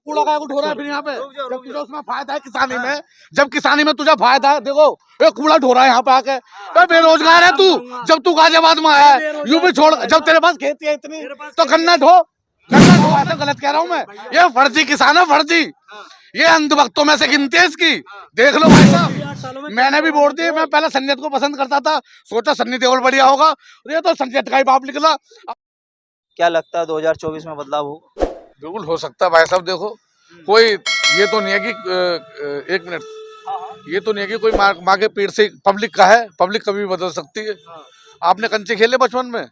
कूड़ा का ढो रहा है फिर यहाँ पे, जब तुझे उसमें फायदा है किसानी में, जब किसानी में तुझे फायदा है। देखो ये कूड़ा ढो रहा है यहाँ पे आके, बेरोजगार है तू। जब तू गाजियाबाद में आया है यूपी छोड़, जब तेरे पास खेती है इतनी तो गन्ना ढो, ऐसा गलत कह रहा हूँ मैं। ये फर्जी किसान है, फर्जी। ये अंधभक्तों में से गिनती है इसकी। देख लो भाई साहब, मैंने भी वोट दी। मैं पहले संजय को पसंद करता था, सोचा सन्नी देओल बढ़िया होगा, ये तो संजय का ही बाप निकला। क्या लगता है 2024 में बदलाव होगा? बिल्कुल हो सकता है भाई साहब। देखो कोई ये तो नहीं है कि एक मिनट, ये तो नहीं है कि कोई माँ के पेट से पब्लिक का है, पब्लिक कभी भी बदल सकती है। आपने कंचे खेले बचपन में?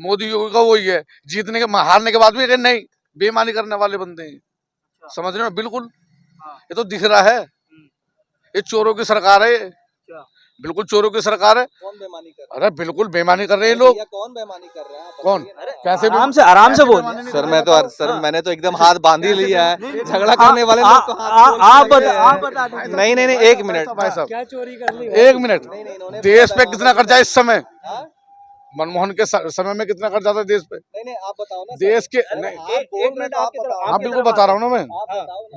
मोदी योगी का वही है, जीतने के हारने के बाद भी नहीं, बेईमानी करने वाले बंदे हैं, समझ रहे हो? बिल्कुल ये तो दिख रहा है, ये चोरों की सरकार है, बिल्कुल चोरों की सरकार है। कौन बेईमानी कर रहा अरे बिल्कुल बेईमानी कर रहे हैं लोग। कौन बेईमानी कर रहा है? कौन? कैसे? आराम से बोल सर। मैंने तो एकदम हाथ बांध ही लिया है। झगड़ा करने वाले लोग को आप बता दीजिए। नहीं एक मिनट भाई साहब, क्या चोरी कर ली? एक मिनट। देश पे कितना कर्जा इस समय? मनमोहन के समय में कितना कर्जा था देश पे? नहीं आप बताओ ना देश के एक मिनट हाँ बिल्कुल बता रहा हूँ ना मैं।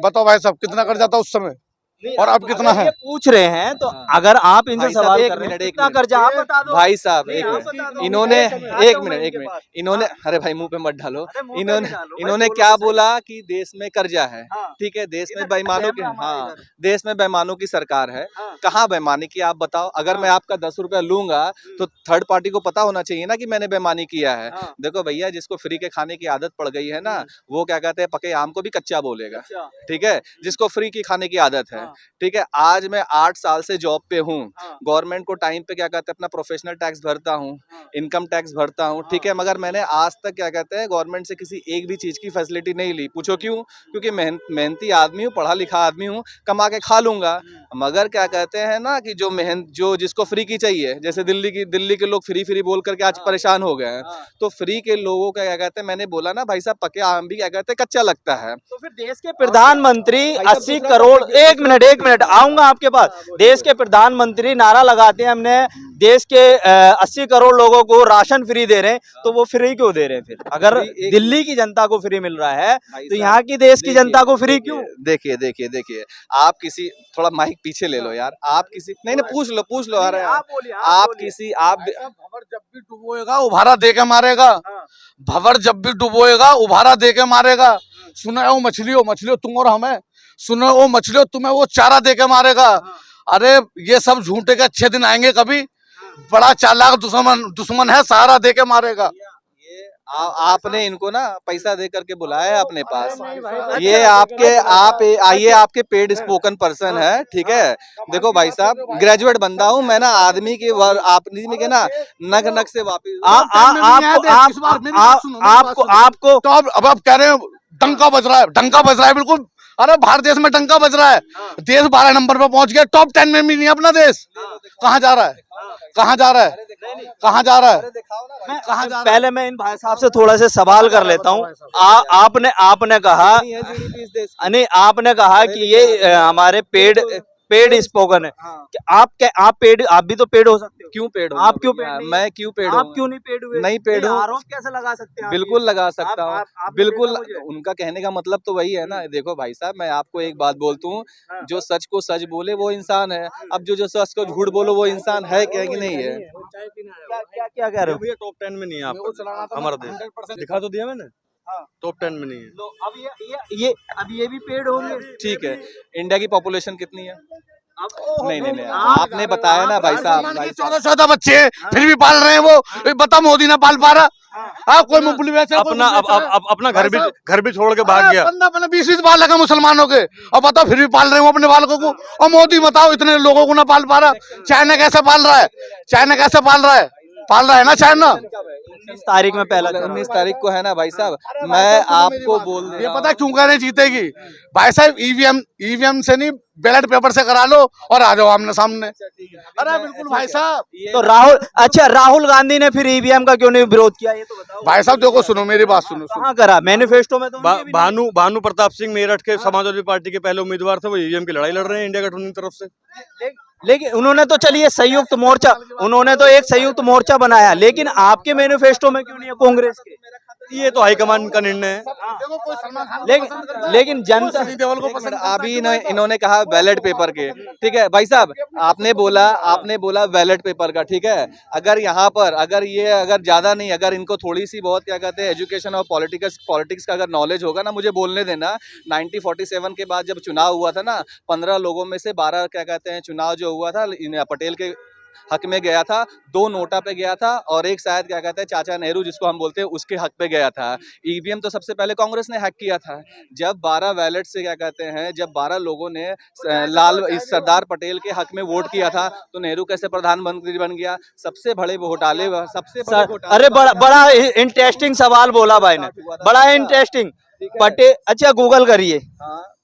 बताओ भाई साहब कितना कर्जा था उस समय और अब कितना है? पूछ रहे हैं तो अगर आप इनसे सवाल कर रहे हैं कितना कर्जा आप बता दो भाई साहब। एक मिनट, इन्होंने एक मिनट इन्होंने, अरे भाई मुंह पे मत डालो। इन्होंने क्या बोला कि देश में कर्जा है, ठीक है, देश में बेईमानों की, हाँ देश में बेईमानों की सरकार है। कहाँ बेईमानी की आप बताओ? अगर मैं आपका 10 रुपया लूंगा तो थर्ड पार्टी को पता होना चाहिए ना कि मैंने बेईमानी किया है। देखो भैया, जिसको फ्री के खाने की आदत पड़ गई है ना, वो क्या कहते हैं, पके आम को भी कच्चा बोलेगा, ठीक है, जिसको फ्री की खाने की आदत है, ठीक है। आज मैं 8 साल से जॉब पे हूँ, गवर्नमेंट को टाइम पे क्या कहते हैं अपना प्रोफेशनल टैक्स भरता हूँ, इनकम टैक्स भरता हूँ, ठीक है, मगर मैंने आज तक क्या कहते हैं गवर्नमेंट से किसी एक भी चीज की फैसिलिटी नहीं ली। पूछो क्यों? क्योंकि मेहनती आदमी हूँ, पढ़ा लिखा आदमी हूँ, कमा के खा लूंगा। मगर क्या कहते हैं ना कि जो जिसको फ्री की चाहिए, जैसे दिल्ली के लोग फ्री बोल करके आज परेशान हो गए हैं, तो फ्री के लोगों का क्या कहते हैं, मैंने बोला ना भाई साहब, पके आम भी क्या कहते हैं कच्चा लगता है। तो फिर देश के प्रधानमंत्री 80 करोड़, एक मिनट आऊंगा आपके पास। देश के प्रधानमंत्री नारा लगाते हैं हमने देश के 80 करोड़ लोगों को राशन फ्री दे रहे हैं, तो वो फ्री क्यों दे रहे हैं? फिर अगर दिल्ली की जनता को फ्री मिल रहा है तो यहाँ की देश की जनता को फ्री क्यों? देखिए आप किसी, थोड़ा माइक पीछे ले लो यार, आप किसी नहीं पूछ लो अरे आप किसी, आप भंवर जब भी डुबोएगा उभारा दे के मारेगा, भंवर जब भी डुबोएगा उभारा दे के मारेगा। सुनो ओ मछलियों तुम और हमें, सुनो ओ मछलियों तुम्हें वो चारा दे के मारेगा। अरे ये सब झूठे के अच्छे दिन आएंगे कभी? बड़ा चालाक दुश्मन है, सहारा दे के मारेगा। आपने इनको ना पैसा दे करके बुलाया है अपने पास, ये आपके पेड स्पोकन पर्सन है, ठीक है। देखो भाई साहब, ग्रेजुएट बंदा हूँ मैं ना, आदमी के ना नग से वापिस आपको तो अब आप कह रहे हो डंका बज रहा है बिल्कुल। अरे भारत देश में डंका बज रहा है, देश 12 नंबर पे पहुंच गया, टॉप 10 में भी नहीं अपना देश। कहाँ जा रहा है? पहले मैं इन भाई साहब से थोड़ा सा सवाल कर लेता हूँ। आपने कहा कि ये हमारे पेड स्पोकन है कि आप भी तो पेड हो सकते हो। क्यों पेड? आप क्यों पेड? मैं क्यों पेड? आप क्यों नहीं पेड हुए? नहीं पेड हूँ। आरोप कैसे लगा सकते हैं? बिल्कुल लगा सकता हूँ, बिल्कुल। उनका कहने का मतलब तो वही है ना। देखो भाई साहब, मैं आपको एक बात बोलता हूँ, जो सच को सच बोले वो इंसान है, अब जो सच को झूठ बोलो वो इंसान है क्या कि नहीं है? क्या कह रहे हो? टॉप 10 में नहीं है आपका हमारा देश, दिखा तो दिया मैंने, टॉप 10 में नहीं है। तो अब ये भी पेड होंगे, ठीक है। इंडिया की पॉपुलेशन कितनी है? नहीं आपने बताया ना भाई साहब, 14 बच्चे फिर भी पाल रहे हैं वो, बता मोदी ना पाल पा रहा। कोई मुफली वैसे अपना घर भी छोड़ के भाग गया। 15-20 बालक है मुसलमानों के, और बताओ फिर भी पाल रहे हैं वो अपने बालकों को। और मोदी बताओ इतने लोगों को ना पाल पा रहा। चाइना कैसे पाल रहा है? पाल रहा है ना चाइना। 19 तारीख में पहला 19 तारीख को है ना भाई साहब। मैं आपको बोल रहा हूं, ये पता क्यों कह रहे जीतेगी भाई साहब? ईवीएम से नहीं, बैलेट पेपर से करा लो और आ जाओ आमने सामने। अरे बिल्कुल भाई साहब। तो राहुल गांधी ने फिर ईवीएम का क्यों नहीं विरोध किया, ये तो बताओ भाई साहब। देखो सुनो मेरी बात सुनो। कहाँ करा? मैनिफेस्टो में तो भानु प्रताप सिंह मेरठ के समाजवादी पार्टी के पहले उम्मीदवार थे, वो ईवीएम की लड़ाई लड़ रहे हैं इंडिया गठबंधन की तरफ से। लेकिन उन्होंने तो चलिए उन्होंने तो एक संयुक्त मोर्चा बनाया, लेकिन आपके मैनिफेस्टो में क्यों नहीं है कांग्रेस के? ये तो हाईकमान का निर्णय है। देखो कोई सलमान खान को पसंद करता है, लेकिन जनता सनी देओल को एक पसंद मिनट, करता है, अभी क्यों नहीं इन्होंने कहा बैलेट पेपर के, ठीक है भाई साहब, आपने बोला बैलेट पेपर का, ठीक है। अगर यहाँ पर अगर ज्यादा नहीं, अगर इनको थोड़ी सी बहुत क्या कहते हैं एजुकेशन और पॉलिटिक्स का अगर नॉलेज होगा ना, मुझे बोलने देना। 1947 के बाद जब चुनाव हुआ था ना, 15 लोगों में से 12 क्या कहते हैं चुनाव जो हुआ था पटेल के हक में गया था, 2 नोटा पे गया था और एक शायद क्या कहते हैं चाचा नेहरू जिसको हम बोलते हैं उसके हक पे गया था। ईवीएम तो सबसे पहले कांग्रेस ने हैक किया था। जब 12 बैलेट से क्या कहते हैं, जब 12 लोगों ने सरदार पटेल के हक में वोट किया था, तो नेहरू कैसे प्रधानमंत्री बन गया? सबसे बड़े घोटाले अरे बड़ा इंटरेस्टिंग सवाल बोला भाई ने, बड़ा इंटरेस्टिंग। पटेल, अच्छा गूगल करिए,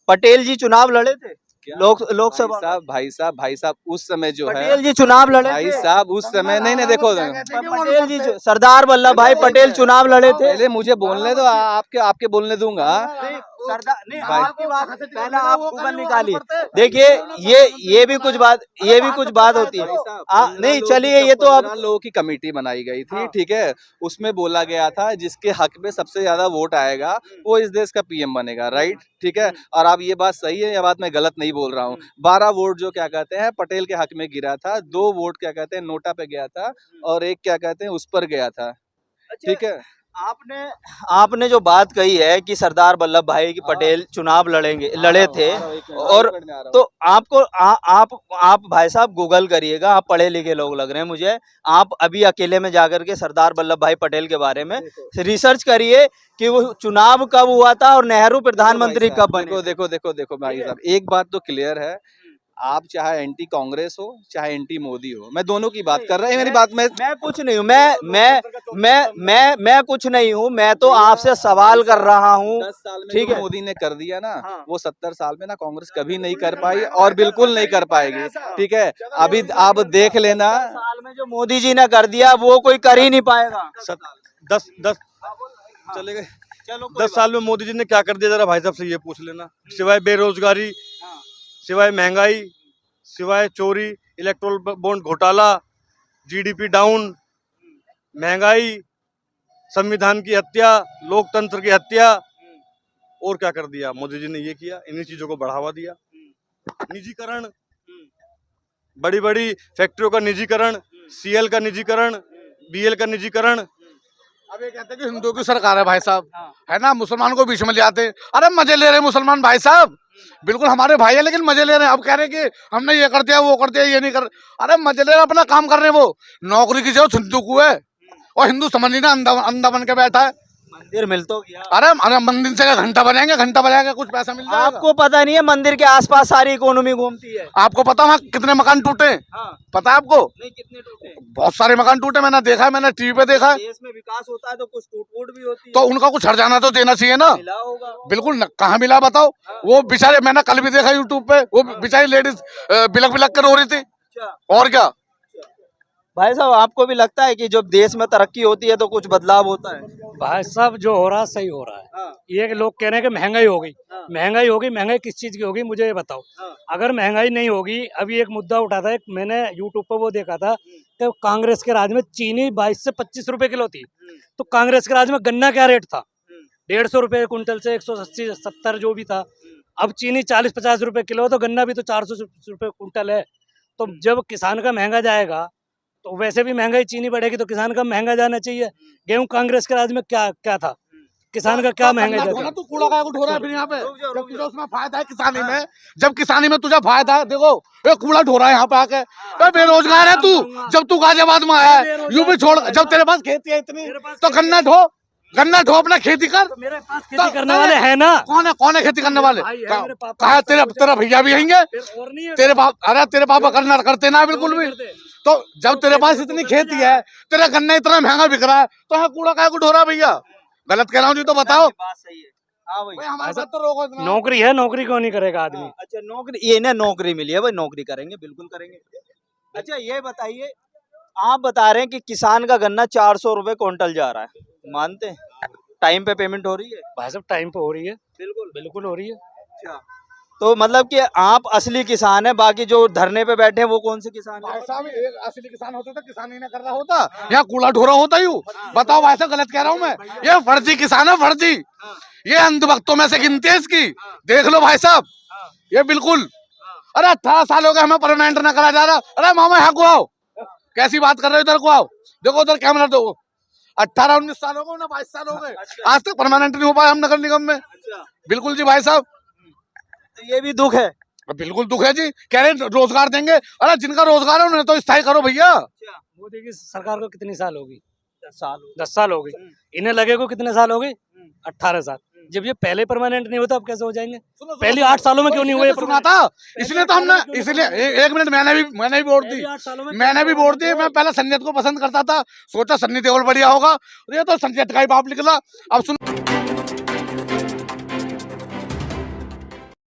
पटेल जी चुनाव लड़े थे लोकसभा। भाई साहब उस समय जो है पटेल जी चुनाव लड़े भाई थे। साहब उस समय नहीं देखो, पटेल जी सरदार वल्लभ भाई पटेल चुनाव लड़े थे। पहले मुझे बोलने दो, आपके बोलने दूंगा। सरदार नहीं, भाई। आपकी बात पहले आप गूगल निकालिए। देखिए ये भी कुछ बात होती है। नहीं चलिए, ये तो अब 15 लोगों की कमेटी बनाई गई थी, ठीक है। उसमें बोला गया था जिसके हक में सबसे ज्यादा वोट आएगा वो इस देश का पीएम बनेगा, राइट, ठीक है। और अब ये बात सही है, ये बात मैं गलत नहीं बोल रहा हूँ। 12 वोट जो क्या कहते हैं पटेल के हक में गिरा था, 2 वोट क्या कहते हैं नोटा पे गया था और एक क्या कहते हैं उस पर गया था, ठीक है। आपने जो बात कही है कि सरदार वल्लभ भाई की पटेल चुनाव लड़े थे, और तो आपको आप भाई साहब गूगल करिएगा, आप पढ़े लिखे लोग लग रहे हैं मुझे। आप अभी अकेले में जाकर के सरदार वल्लभ भाई पटेल के बारे में रिसर्च करिए कि वो चुनाव कब हुआ था और नेहरू प्रधानमंत्री कब बने। देखो भाई साहब, एक बात तो क्लियर है, आप चाहे एंटी कांग्रेस हो चाहे एंटी मोदी हो, मैं दोनों की बात कर रहा हूँ। मेरी बात मैं कुछ नहीं हूँ, मैं कुछ नहीं हूँ, मैं तो आपसे सवाल कर रहा हूँ। 10 साल में ठीक जो है, मोदी ने कर दिया ना, हाँ। वो 70 साल में ना कांग्रेस कभी नहीं कर पाई और बिल्कुल नहीं कर पाएगी, ठीक है। अभी आप देख लेना, 10 साल में जो मोदी जी ने कर दिया वो कोई कर ही नहीं पाएगा। 10 चले गए। 10 साल में मोदी जी ने क्या कर दिया, जरा भाई साहब से ये पूछ लेना। सिवाय बेरोजगारी, सिवाय महंगाई, सिवाय चोरी, इलेक्ट्रोल बॉन्ड घोटाला, जीडीपी डाउन, महंगाई, संविधान की हत्या, लोकतंत्र की हत्या, और क्या कर दिया मोदी जी ने? ये किया, इन्हीं चीजों को बढ़ावा दिया। निजीकरण, बड़ी बड़ी फैक्ट्रियों का निजीकरण, सीएल का निजीकरण, बीएल का निजीकरण। अब ये कहते हैं कि हिंदुओं की सरकार है भाई साहब, है ना, मुसलमान को बीच में ले आते हैं। अरे मजे ले रहे हैं मुसलमान भाई साहब, बिल्कुल हमारे भाई है लेकिन मजे ले रहे हैं। अब कह रहे हैं कि हमने ये कर दिया वो कर दिया, ये नहीं कर, अरे मजे ले रहे हैं, अपना काम कर रहे हैं। वो नौकरी की जरूरत हिंदू को है और हिंदू समझ नहीं ना अंधा बन के बैठा है। मंदिर मिल तो गया। अरे मंदिर से घंटा बजाएंगे कुछ पैसा मिल जाएगा। आपको पता नहीं है मंदिर के आसपास सारी इकोनॉमी घूमती है। आपको पता है कितने मकान टूटे? हाँ। पता है आपको? नहीं, कितने टूटे? बहुत सारे मकान टूटे, मैंने देखा है, मैंने टीवी पे देखा है। देश में विकास होता है तो कुछ टूट भी होती है, तो उनका कुछ हर्जाना तो देना चाहिए ना। मिला होगा। बिल्कुल कहाँ मिला बताओ? वो बेचारे, मैंने कल भी देखा यूट्यूब पे, वो बेचारी लेडीज बिलक बिलक कर रो रही थी। और क्या भाई साहब, आपको भी लगता है कि जब देश में तरक्की होती है तो कुछ बदलाव होता है? भाई साहब जो हो रहा है सही हो रहा है। हाँ। ये लोग कह रहे हैं कि महंगाई हो गई। हाँ। महंगाई किस चीज की होगी मुझे ये बताओ। हाँ। अगर महंगाई नहीं होगी, अभी एक मुद्दा उठा था, मैंने यूट्यूब पर वो देखा था कि कांग्रेस के राज में चीनी 22 से 25 रुपए किलो थी, तो कांग्रेस के राज में गन्ना क्या रेट था? 150 रुपए कुंटल से 180 70 जो भी था। अब चीनी 40-50 रुपए किलो, तो गन्ना भी तो 400 रुपए कुंटल है। तो जब किसान का महंगा जाएगा तो वैसे भी महंगाई चीनी बढ़ेगी, तो किसान का महंगा जाना चाहिए। गेहूं कांग्रेस के राज में क्या था, किसान का क्या महंगा जाता? तू कूड़ा का ढो रहा है फिर यहाँ पे, जब तुझे उसमें फायदा है किसानी में, जब किसानी में तुझे फायदा है। देखो ये कूड़ा ढो रहा है यहाँ पे आके, बेरोजगार है तू। जब तू गाजियाबाद में आया है, यूपी छोड़, जब तेरे पास खेती है इतनी, तो गन्ना ढो अपना खेती कर। तो मेरे पास खेती करने वाले हैं ना। कौन है खेती करने वाले? भाई है, मेरे पापा कहा तेरा भैया भी आएंगे, फिर और नहीं है। तेरे बाप, अरे तेरे पापा करना करते ना बिल्कुल भी। तो जब तेरे पास इतनी खेती है, तेरा गन्ना इतना महंगा बिक रहा है, तो यहाँ कूड़ा काय को ढो रहा है भैया? गलत कह रहा हूँ जी तो बताओ। बात सही है। हाँ भाई, हमारे साथ तो रोको इतना। नौकरी है, नौकरी क्यों नहीं करेगा आदमी? अच्छा नौकरी, ये ना नौकरी मिली है भाई, नौकरी करेंगे, बिल्कुल करेंगे। अच्छा ये बताइए, आप बता रहे हैं कि किसान का गन्ना 400 रुपए क्विंटल जा रहा है, मानते हैं? टाइम पे पेमेंट हो रही है? भाई साहब टाइम पे हो रही है, बिल्कुल बिल्कुल हो रही है। अच्छा, तो मतलब कि आप असली किसान है, बाकी जो धरने पे बैठे हैं वो कौन से किसान है? भाई साहब एक असली किसान होता तो किसान ही ना कर रहा होता, यहाँ कूड़ा ढोरा होता यूं। बताओ भाई साहब, गलत कह रहा हूँ मैं? ये फर्जी किसान है, फर्जी। ये अंधभक्तों में से गिनती है इसकी। देख लो भाई साहब, ये बिल्कुल। अरे 18 साल हो गए हमें परमानेंट ना करा जा रहा। अरे मामा यहाँ को आओ, कैसी बात कर रहे हो? इधर को आओ, देखो उधर कैमरा दो। 18-19 साल हो गए ना, 22 साल हो गए, आज तक परमानेंट नहीं हो पाया हम नगर निगम में। बिल्कुल जी भाई साहब, तो ये भी दुख है। बिल्कुल दुख है जी। कह रहे रोजगार देंगे, अरे जिनका रोजगार है उन्हें तो स्थायी करो भैया। मोदी की सरकार को कितनी साल होगी? 10 साल। 10 साल हो गई। इन्हें लगे को कितने साल हो गए? 18 साल। जब ये पहले परमानेंट नहीं होता अब कैसे हो जाएंगे? पहले 8 सालों में क्यों नहीं हुए? सुना था, इसलिए तो हमने, इसलिए एक मिनट, मैंने भी वोट दी, मैंने भी वोट दी। मैं पहले संजय को पसंद करता था, सोचा सन्नी देओल बढ़िया होगा, ये तो संजय का ही बाप निकला। अब सुन